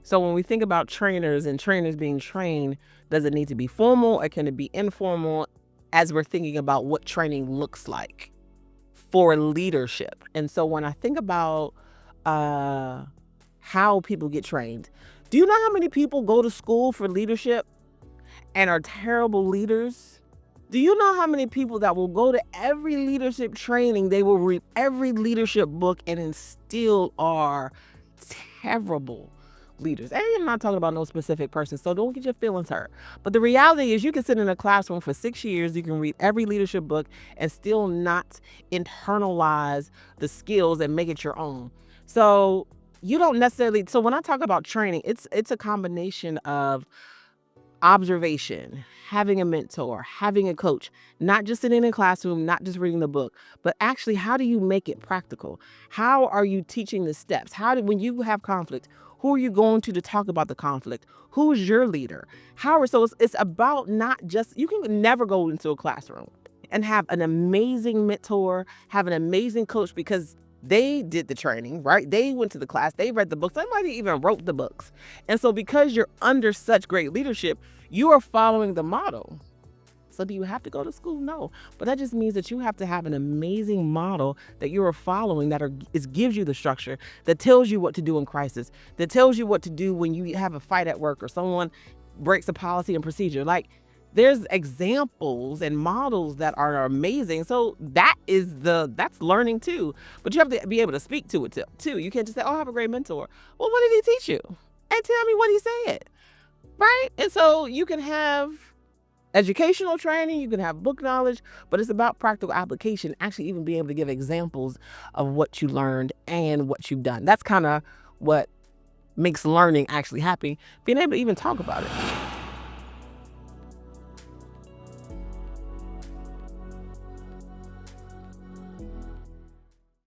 So when we think about trainers and trainers being trained, does it need to be formal or can it be informal as we're thinking about what training looks like for leadership? And so when I think about how people get trained, do you know how many people go to school for leadership and are terrible leaders? Do you know how many people that will go to every leadership training, they will read every leadership book and still are terrible leaders? And I'm not talking about no specific person, so don't get your feelings hurt. But the reality is you can sit in a classroom for 6 years, you can read every leadership book and still not internalize the skills and make it your own. So you don't necessarily, so when I talk about training, it's a combination of observation, having a mentor, having a coach, not just sitting in a classroom, not just reading the book, but actually how do you make it practical? How are you teaching the steps? When you have conflict, who are you going to talk about the conflict? Who is your leader? It's about not just, you can never go into a classroom and have an amazing mentor, have an amazing coach because they did the training, right? They went to the class, they read the books, somebody even wrote the books. And so because you're under such great leadership, you are following the model. So do you have to go to school? No. But that just means that you have to have an amazing model that you are following gives you the structure, that tells you what to do in crisis, that tells you what to do when you have a fight at work or someone breaks a policy and procedure. Like, there's examples and models that are amazing. So that's learning too. But you have to be able to speak to it too. You can't just say, oh, I have a great mentor. Well, what did he teach you? And tell me what he said. Right? And so you can have educational training, you can have book knowledge, but it's about practical application, actually even being able to give examples of what you learned and what you've done. That's kind of what makes learning actually happy, being able to even talk about it.